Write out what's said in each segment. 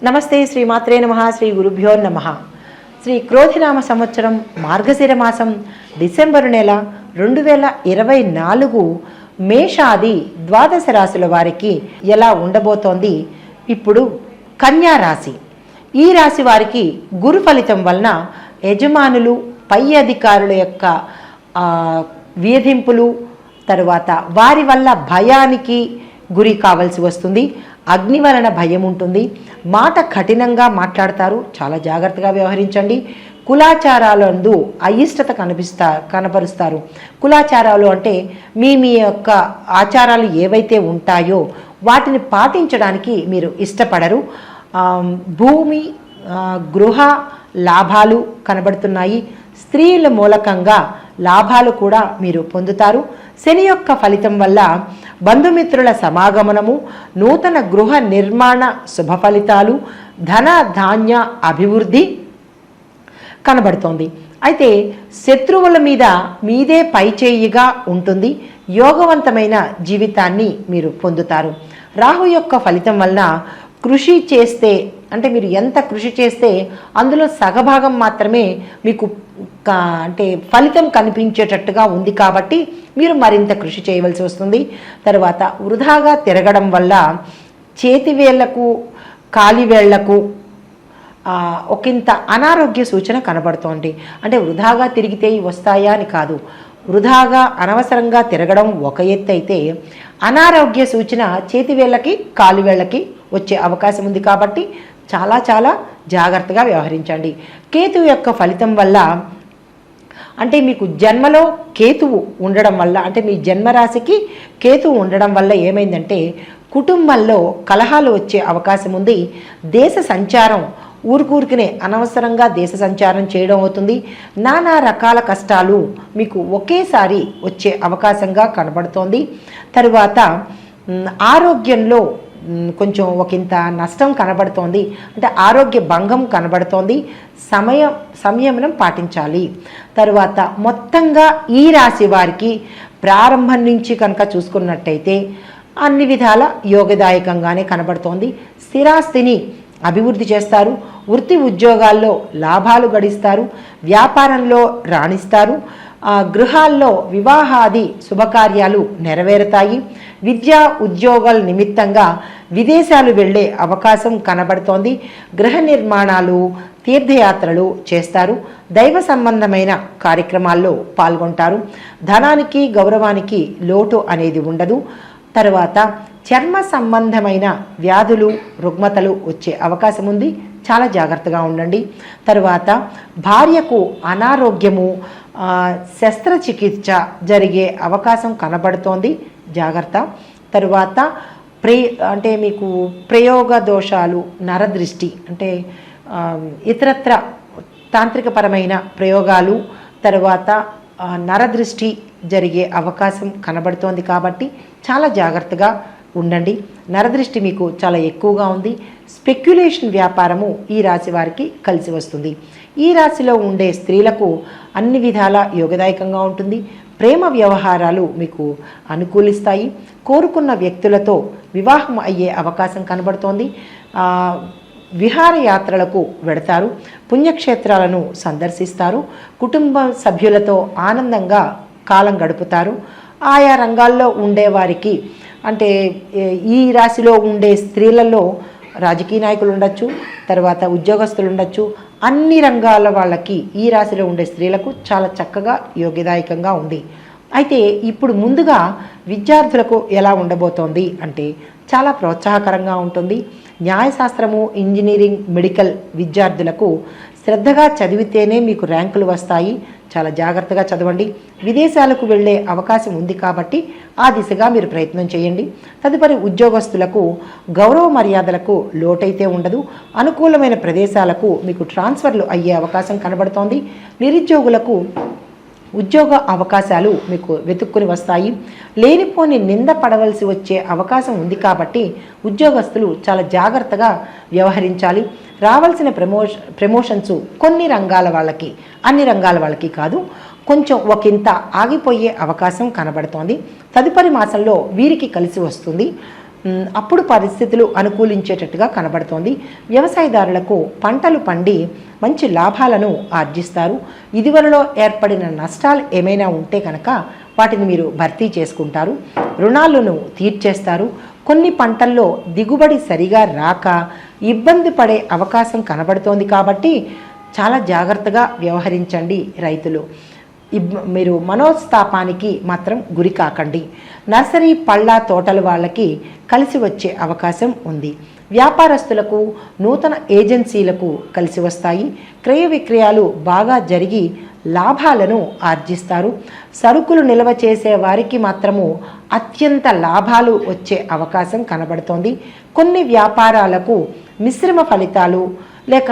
నమస్తే శ్రీమాత్రే నమః శ్రీ గురుభ్యో నమః. శ్రీ క్రోధినామ సంవత్సరం మార్గశిర మాసం డిసెంబరు నెల 2024 మేషాది ద్వాదశ రాశుల వారికి ఎలా ఉండబోతోంది. ఇప్పుడు కన్యా రాశి. ఈ రాశి వారికి గురు ఫలితం వలన యజమానులు పై అధికారుల యొక్క వేధింపులు, తరువాత వారి వల్ల భయానికి గురి కావాల్సి వస్తుంది. అగ్ని వలన భయం ఉంటుంది. మాట కఠినంగా మాట్లాడతారు, చాలా జాగ్రత్తగా వ్యవహరించండి. కులాచారాలందు అయిష్టత కనపరుస్తారు. కులాచారాలు అంటే మీ యొక్క ఆచారాలు ఏవైతే ఉంటాయో వాటిని పాటించడానికి మీరు ఇష్టపడరు. భూమి గృహ లాభాలు కనబడుతున్నాయి. స్త్రీల మూలకంగా లాభాలు కూడా మీరు పొందుతారు. శని యొక్క ఫలితం వల్ల బంధుమిత్రుల సమాగమనము, నూతన గృహ నిర్మాణ శుభ ఫలితాలు, ధన ధాన్య అభివృద్ధి కనబడుతోంది. అయితే శత్రువుల మీదే పైచేయిగా ఉంటుంది. యోగవంతమైన జీవితాన్ని మీరు పొందుతారు. రాహు యొక్క ఫలితం వలన కృషి చేస్తే, అంటే మీరు ఎంత కృషి చేస్తే అందులో సగభాగం మాత్రమే మీకు అంటే ఫలితం కనిపించేటట్టుగా ఉంది. కాబట్టి మీరు మరింత కృషి చేయవలసి వస్తుంది. తర్వాత వృధాగా తిరగడం వల్ల చేతివేళ్లకు కాలివేళ్లకు ఒకంత అనారోగ్య సూచన కనబడుతోంది. అంటే వృధాగా తిరిగితే వస్తాయా అని కాదు, వృధాగా అనవసరంగా తిరగడం ఒక ఎత్తు అయితే అనారోగ్య సూచన చేతివేళ్లకి కాలివేళ్లకి వచ్చే అవకాశం ఉంది. కాబట్టి చాలా చాలా జాగ్రత్తగా వ్యవహరించండి. కేతువు యొక్క ఫలితం వల్ల, అంటే మీకు జన్మలో కేతువు ఉండడం వల్ల, అంటే మీ జన్మరాశికి కేతువు ఉండడం వల్ల ఏమైందంటే కుటుంబంలో కలహాలు వచ్చే అవకాశం ఉంది. దేశ సంచారం, ఊరికూరికినే అనవసరంగా దేశ సంచారం చేయడం అవుతుంది. నానా రకాల కష్టాలు మీకు ఒకేసారి వచ్చే అవకాశంగా కనబడుతోంది. తరువాత ఆరోగ్యంలో కొంచెం ఒకంత నష్టం కనబడుతోంది. అంటే ఆరోగ్య భంగం కనబడుతోంది. సంయమనం పాటించాలి. తరువాత మొత్తంగా ఈ రాశి వారికి ప్రారంభం నుంచి కనుక చూసుకున్నట్టయితే అన్ని విధాల యోగదాయకంగానే కనబడుతోంది. స్థిరాస్తిని అభివృద్ధి చేస్తారు. వృత్తి ఉద్యోగాల్లో లాభాలు గడిస్తారు. వ్యాపారంలో రాణిస్తారు. గృహాల్లో వివాహాది శుభకార్యాలు నెరవేరుతాయి. విద్యా ఉద్యోగాల నిమిత్తంగా విదేశాలు వెళ్ళే అవకాశం కనబడుతోంది. గృహ నిర్మాణాలు, తీర్థయాత్రలు చేస్తారు. దైవ సంబంధమైన కార్యక్రమాల్లో పాల్గొంటారు. ధనానికి గౌరవానికి లోటు అనేది ఉండదు. తర్వాత చర్మ సంబంధమైన వ్యాధులు, రుగ్మతలు వచ్చే అవకాశం ఉంది. చాలా జాగ్రత్తగా ఉండండి. తరువాత భార్యకు అనారోగ్యము, శస్త్రచికిత్స జరిగే అవకాశం కనబడుతోంది. జాగ్రత్త. తరువాత అంటే మీకు ప్రయోగ దోషాలు, నరదృష్టి, అంటే ఇతరత్ర తాంత్రికపరమైన ప్రయోగాలు, తర్వాత నరదృష్టి జరిగే అవకాశం కనబడుతోంది. కాబట్టి చాలా జాగ్రత్తగా ఉండండి. నరదృష్టి మీకు చాలా ఎక్కువగా ఉంది. స్పెక్యులేషన్ వ్యాపారము ఈ రాశి వారికి కలిసి వస్తుంది. ఈ రాశిలో ఉండే స్త్రీలకు అన్ని విధాల యోగదాయకంగా ఉంటుంది. ప్రేమ వ్యవహారాలు మీకు అనుకూలిస్తాయి. కోరుకున్న వ్యక్తులతో వివాహం అయ్యే అవకాశం కనబడుతోంది. విహారయాత్రలకు వెడతారు. పుణ్యక్షేత్రాలను సందర్శిస్తారు. కుటుంబ సభ్యులతో ఆనందంగా కాలం గడుపుతారు. ఆయా రంగాల్లో ఉండేవారికి, అంటే ఈ రాశిలో ఉండే స్త్రీలలో రాజకీయ నాయకులు ఉండొచ్చు, తర్వాత ఉద్యోగస్తులు ఉండొచ్చు. అన్ని రంగాల వాళ్ళకి ఈ రాశిలో ఉండే స్త్రీలకు చాలా చక్కగా యోగ్యదాయకంగా ఉంది. అయితే ఇప్పుడు ముందుగా విద్యార్థులకు ఎలా ఉండబోతోంది అంటే చాలా ప్రోత్సాహకరంగా ఉంటుంది. న్యాయశాస్త్రము, ఇంజనీరింగ్, మెడికల్ విద్యార్థులకు శ్రద్ధగా చదివితేనే మీకు ర్యాంకులు వస్తాయి. చాలా జాగ్రత్తగా చదవండి. విదేశాలకు వెళ్ళే అవకాశం ఉంది కాబట్టి ఆ దిశగా మీరు ప్రయత్నం చేయండి. తదుపరి ఉద్యోగస్తులకు గౌరవ మర్యాదలకు లోటైతే ఉండదు. అనుకూలమైన ప్రదేశాలకు మీకు ట్రాన్స్ఫర్లు అయ్యే అవకాశం కనబడుతోంది. నిరుద్యోగులకు ఉద్యోగ అవకాశాలు మీకు వెతుక్కుని వస్తాయి. లేనిపోని నింద పడవలసి వచ్చే అవకాశం ఉంది. కాబట్టి ఉద్యోగస్తులు చాలా జాగ్రత్తగా వ్యవహరించాలి. రావాల్సిన ప్రమోషన్స్ కొన్ని రంగాల వాళ్ళకి, అన్ని రంగాల వాళ్ళకి కాదు, కొంచెం ఒకంత ఆగిపోయే అవకాశం కనబడుతోంది. తదుపరి మాసంలో వీరికి కలిసి వస్తుంది. అప్పుడు పరిస్థితులు అనుకూలించేటట్టుగా కనబడుతోంది. వ్యవసాయదారులకు పంటలు పండి మంచి లాభాలను ఆర్జిస్తారు. ఇదివరలో ఏర్పడిన నష్టాలు ఏమైనా ఉంటే కనుక వాటిని మీరు భర్తీ చేసుకుంటారు. రుణాలను తీర్చేస్తారు. కొన్ని పంటల్లో దిగుబడి సరిగా రాక ఇబ్బంది పడే అవకాశం కనబడుతోంది కాబట్టి చాలా జాగ్రత్తగా వ్యవహరించండి రైతులు. మీరు మనోస్తాపానికి మాత్రం గురి కాకండి. నర్సరీ పళ్ళ తోటల వాళ్ళకి కలిసి వచ్చే అవకాశం ఉంది. వ్యాపారస్తులకు నూతన ఏజెన్సీలకు కలిసి వస్తాయి. క్రయ విక్రయాలు బాగా జరిగి లాభాలను ఆర్జిస్తారు. సరుకులు నిల్వ చేసే వారికి మాత్రము అత్యంత లాభాలు వచ్చే అవకాశం కనబడుతోంది. కొన్ని వ్యాపారాలకు మిశ్రమ ఫలితాలు లేక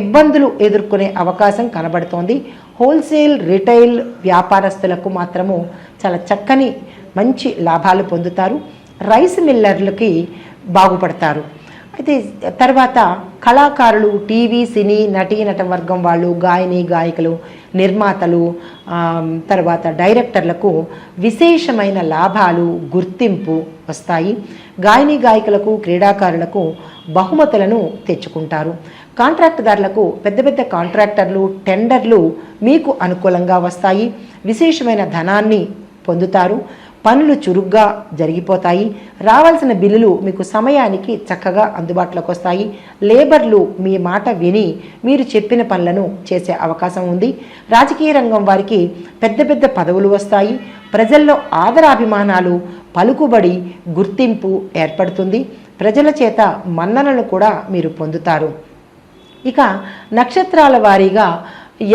ఇబ్బందులు ఎదుర్కొనే అవకాశం కనబడుతోంది. హోల్సేల్ రిటైల్ వ్యాపారస్తులకు మాత్రము చాలా చక్కని మంచి లాభాలు పొందుతారు. రైస్ మిల్లర్లకి బాగుపడతారు. అయితే తర్వాత కళాకారులు, టీవీ సినీ నటీ నటవర్గం వాళ్ళు, గాయని గాయకులు, నిర్మాతలు, తర్వాత డైరెక్టర్లకు విశేషమైన లాభాలు, గుర్తింపు వస్తాయి. గాయని గాయకులకు, క్రీడాకారులకు బహుమతులను తెచ్చుకుంటారు. కాంట్రాక్టుదారులకు పెద్ద పెద్ద కాంట్రాక్టర్లు, టెండర్లు మీకు అనుకూలంగా వస్తాయి. విశేషమైన ధనాన్ని పొందుతారు. పనులు చురుగ్గా జరిగిపోతాయి. రావాల్సిన బిల్లులు మీకు సమయానికి చక్కగా అందుబాటులోకి వస్తాయి. లేబర్లు మీ మాట విని మీరు చెప్పిన పనులను చేసే అవకాశం ఉంది. రాజకీయ రంగం వారికి పెద్ద పెద్ద పదవులు వస్తాయి. ప్రజల్లో ఆదరాభిమానాలు, పలుకుబడి, గుర్తింపు ఏర్పడుతుంది. ప్రజల చేత మన్ననలు కూడా మీరు పొందుతారు. ఇక నక్షత్రాల వారీగా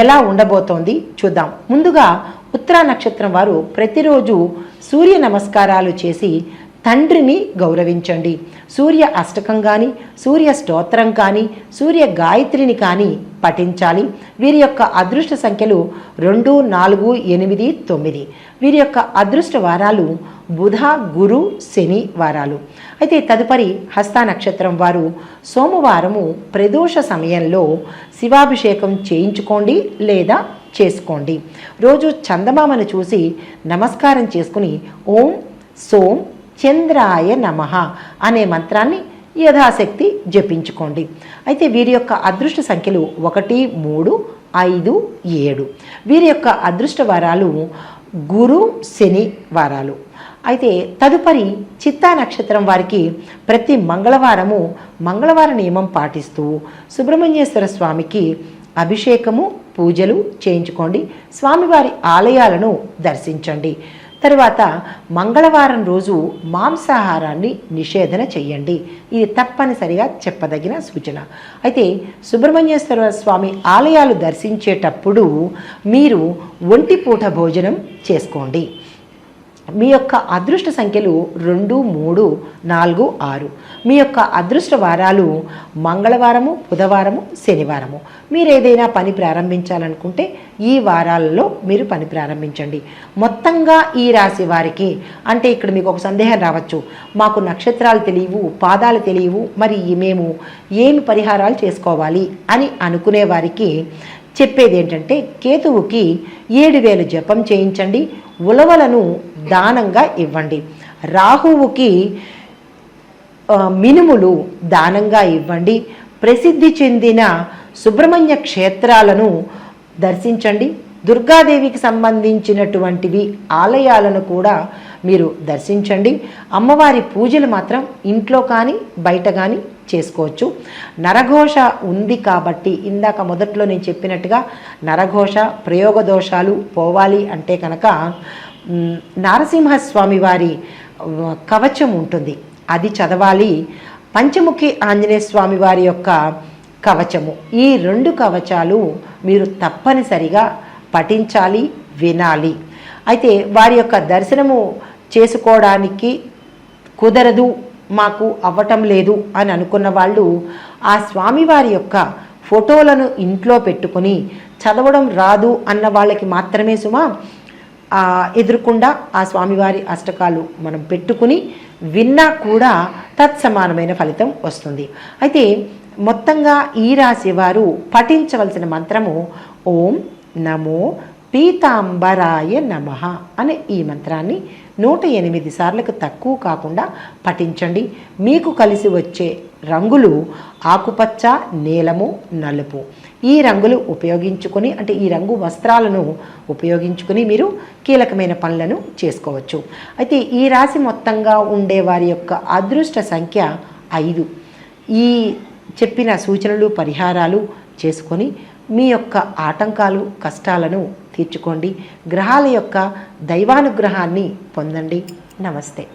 ఎలా ఉండబోతోంది చూద్దాం. ముందుగా ఉత్తరా నక్షత్రం వారు ప్రతిరోజు సూర్య నమస్కారాలు చేసి తండ్రిని గౌరవించండి. సూర్య అష్టకం కానీ, సూర్య స్తోత్రం కానీ, సూర్య గాయత్రిని కానీ పఠించాలి. వీరి యొక్క అదృష్ట సంఖ్యలు 2, 4, 8, 9. వీరి యొక్క అదృష్ట వారాలు బుధ, గురు, శని వారాలు. అయితే తదుపరి హస్త నక్షత్రం వారు సోమవారము ప్రదోష సమయంలో శివాభిషేకం చేయించుకోండి లేదా చేసుకోండి. రోజు చందమామను చూసి నమస్కారం చేసుకుని ఓం సోం చంద్రాయ నమః అనే మంత్రాన్ని యథాశక్తి జపించుకోండి. అయితే వీరి యొక్క అదృష్ట సంఖ్యలు 1, 3, 5, 7. వీరి యొక్క అదృష్ట వారాలు గురు, శని వారాలు. అయితే తదుపరి చిత్తా నక్షత్రం వారికి ప్రతి మంగళవారము మంగళవార నియమం పాటిస్తూ సుబ్రహ్మణ్యేశ్వర స్వామికి అభిషేకము, పూజలు చేయించుకోండి. స్వామివారి ఆలయాలను దర్శించండి. తరువాత మంగళవారం రోజు మాంసాహారాన్ని నిషేధన చెయ్యండి. ఇది తప్పనిసరిగా చెప్పదగిన సూచన. అయితే సుబ్రహ్మణ్యేశ్వర స్వామి ఆలయాలు దర్శించేటప్పుడు మీరు ఒంటిపూట భోజనం చేసుకోండి. మీ యొక్క అదృష్ట సంఖ్యలు 2, 3, 4, 6. మీ యొక్క అదృష్ట వారాలు మంగళవారము, బుధవారము, శనివారము. మీరు ఏదైనా పని ప్రారంభించాలనుకుంటే ఈ వారాలలో మీరు పని ప్రారంభించండి. మొత్తంగా ఈ రాశి వారికి అంటే ఇక్కడ మీకు ఒక సందేహం రావచ్చు, మాకు నక్షత్రాలు తెలియవు, పాదాలు తెలియవు, మరి మేము ఏమి పరిహారాలు చేసుకోవాలి అని అనుకునే వారికి చెప్పేది ఏంటంటే కేతువుకి 7,000 జపం చేయించండి. ఉలవలను దానంగా ఇవ్వండి. రాహువుకి మినుములు దానంగా ఇవ్వండి. ప్రసిద్ధి చెందిన సుబ్రహ్మణ్య క్షేత్రాలను దర్శించండి. దుర్గాదేవికి సంబంధించినటువంటివి ఆలయాలను కూడా మీరు దర్శించండి. అమ్మవారి పూజలు మాత్రం ఇంట్లో కానీ బయట కానీ చేసుకోవచ్చు. నరఘోష ఉంది కాబట్టి ఇందాక మొదట్లో నేను చెప్పినట్టుగా నరఘోష, ప్రయోగ దోషాలు పోవాలి అంటే కనుక నారసింహస్వామి వారి కవచం ఉంటుంది, అది చదవాలి. పంచముఖి ఆంజనేయ స్వామి వారి యొక్క కవచము, ఈ 2 కవచాలు మీరు తప్పనిసరిగా పఠించాలి, వినాలి. అయితే వారి యొక్క దర్శనము చేసుకోవడానికి కుదరదు, మాకు అవ్వటం లేదు అని అనుకున్న వాళ్ళు ఆ స్వామివారి యొక్క ఫోటోలను ఇంట్లో పెట్టుకొని చదవడం రాదు అన్న వాళ్ళకి మాత్రమే సుమా ఎదురుకుండా ఆ స్వామివారి అష్టకాలు మనం పెట్టుకుని విన్నా కూడా తత్సమానమైన ఫలితం వస్తుంది. అయితే మొత్తంగా ఈ రాశి వారు పఠించవలసిన మంత్రము ఓం నమో పీతాంబరాయ నమః అనే ఈ మంత్రాన్ని 108 సార్లకు తక్కువ కాకుండా పఠించండి. మీకు కలిసి వచ్చే రంగులు ఆకుపచ్చ, నీలము, నలుపు. ఈ రంగులు ఉపయోగించుకొని, అంటే ఈ రంగు వస్త్రాలను ఉపయోగించుకొని మీరు కీలకమైన పనులను చేసుకోవచ్చు. అయితే ఈ రాశి మొత్తంగా ఉండే వారి యొక్క అదృష్ట సంఖ్య 5. ఈ చెప్పిన సూచనలు, పరిహారాలు చేసుకొని మీ యొక్క ఆటంకాలు, కష్టాలను తీర్చుకోండి. గ్రహాల యొక్క దైవానుగ్రహాన్ని పొందండి. నమస్తే.